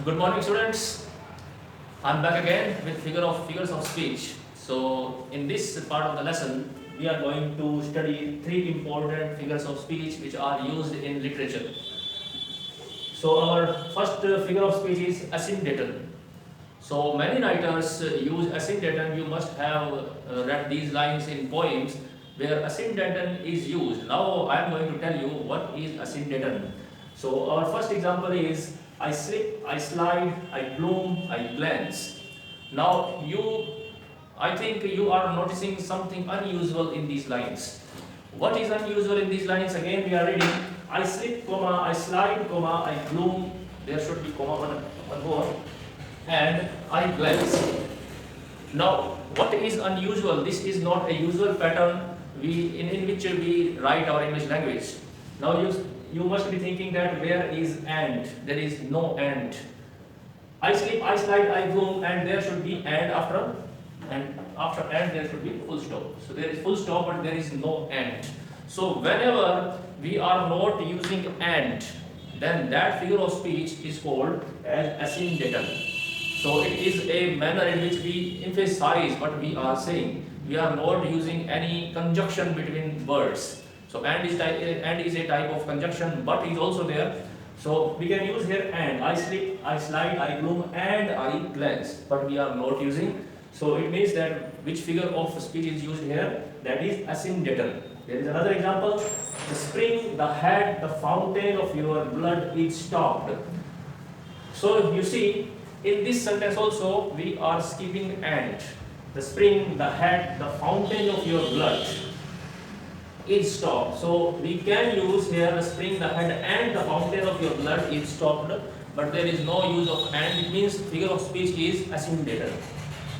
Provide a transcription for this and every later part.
Good morning, students. I'm back again with figures of speech. So in this part of the lesson, we are going to study three important figures of speech which are used in literature. So our first figure of speech is asyndeton. So many writers use asyndeton. You must have read these lines in poems where asyndeton is used. Now I am going to tell you what is asyndeton. So our first example is I slip, I slide, I bloom, I glance. Now I think you are noticing something unusual in these lines. What is unusual in these lines? Again we are reading I slip, comma, I slide, comma, I bloom. There should be comma one more. And I glance. Now, what is unusual? This is not a usual pattern in which we write our English language. Now, you must be thinking that where is and? There is no and. I slip, I slide, I bloom, and there should be and after and there should be full stop. So there is full stop, but there is no and. So whenever we are not using and, then that figure of speech is called as asyndeton. So it is a manner in which we emphasize what we are saying. We are not using any conjunction between words. So and is a type of conjunction, but is also there. So we can use here and. I slip, I slide, I bloom, and I glance. But we are not using. So it means that which figure of speech is used here? That is asyndeton. There is another example. The spring, the head, the fountain of your blood is stopped. So you see, in this sentence also we are skipping and. The spring, the head, the fountain of your blood is stopped. So we can use here the spring, the head, and the fountain of your blood is stopped, but there is no use of and. It means figure of speech is asyndeton.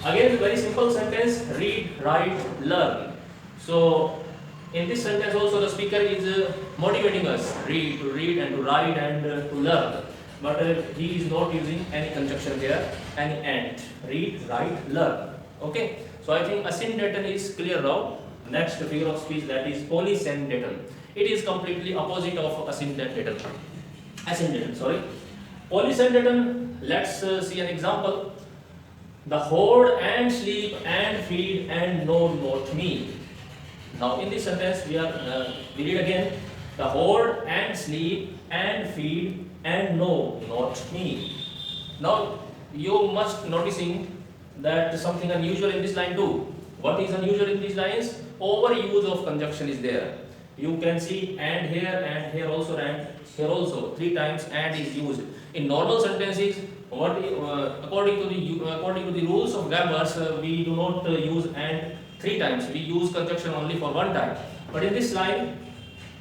Again, very simple sentence: read, write, learn. So in this sentence also the speaker is motivating us to read and to write and to learn. But he is not using any conjunction here, any and. Read, write, learn. Okay. So I think asyndeton is clear now. Next figure of speech, that is polysyndeton. It is completely opposite of asyndeton. Polysyndeton. Let's see an example. The hoard and sleep and feed and know not me. Now in this sentence we read again. The hoard and sleep and feed and know not me. Now you must noticing that something unusual in this line too. What is unusual in these lines? Overuse of conjunction is there. You can see and here also, and here also. 3 times and is used. In normal sentences, according to the rules of grammars, we do not use and 3 times. We use conjunction only for 1 time. But in this line,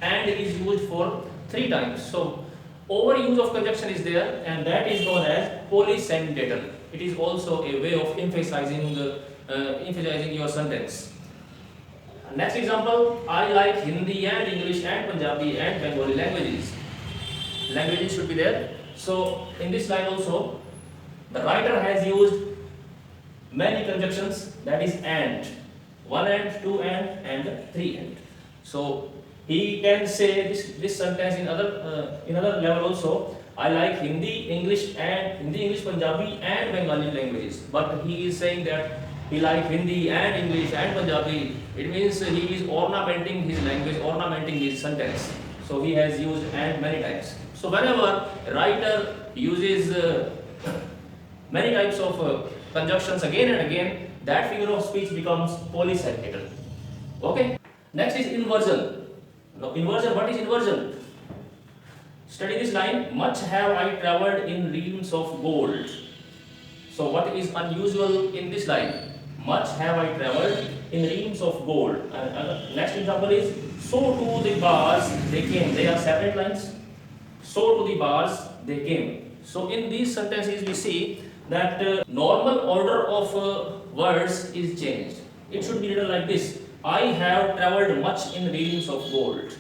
and is used for 3 times. So overuse of conjunction is there, and that is known as polysyndeton. It is also a way of emphasizing your sentence. Next example, I like Hindi and English and Punjabi and Bengali languages. Languages should be there. So in this line also, the writer has used many conjunctions, that is and. 1 and, 2 and 3 and. So he can say this sentence in another level also. I like Hindi, English, Punjabi and Bengali languages. But he is saying that he likes Hindi and English and Punjabi. It means he is ornamenting his language, ornamenting his sentence. So he has used and many times. So whenever a writer uses many types of conjunctions again and again, that figure of speech becomes polysyndeton. Okay. Next is inversion. Now inversion. What is inversion? Study this line. Much have I travelled in realms of gold. So what is unusual in this line? Much have I travelled in realms of gold. Next example is so to the bars they came. They are separate lines. So to the bars they came. So in these sentences we see that normal order of words is changed. It should be written like this: I have travelled much in realms of gold.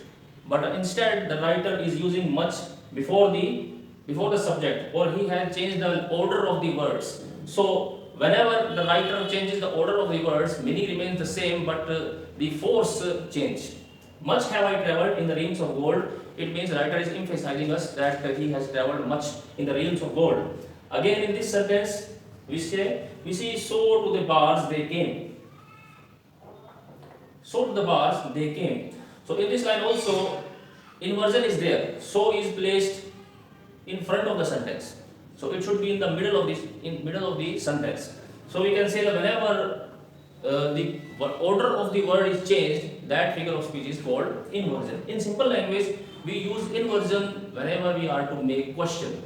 But instead the writer is using much before the subject, or he has changed the order of the words. So whenever the writer changes the order of the words, meaning remains the same, but the force changed. Much have I travelled in the realms of gold. It means the writer is emphasizing us that he has travelled much in the realms of gold. Again in this sentence, we see so to the bars they came. So to the bars they came. So in this line also, inversion is there. So is placed in front of the sentence. So it should be in the middle of the sentence. So we can say that whenever the order of the word is changed, that figure of speech is called inversion. In simple language, we use inversion whenever we are to make question.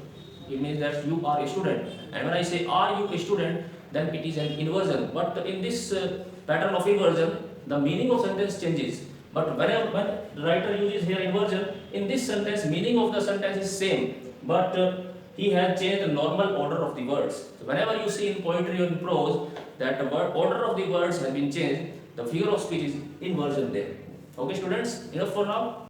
It means that you are a student, and when I say are you a student, then it is an inversion. But in this pattern of inversion, the meaning of sentence changes. But when the writer uses here inversion, in this sentence, meaning of the sentence is same, but he has changed the normal order of the words. So whenever you see in poetry or in prose that the order of the words has been changed, the figure of speech is inversion there. Okay, students, enough for now.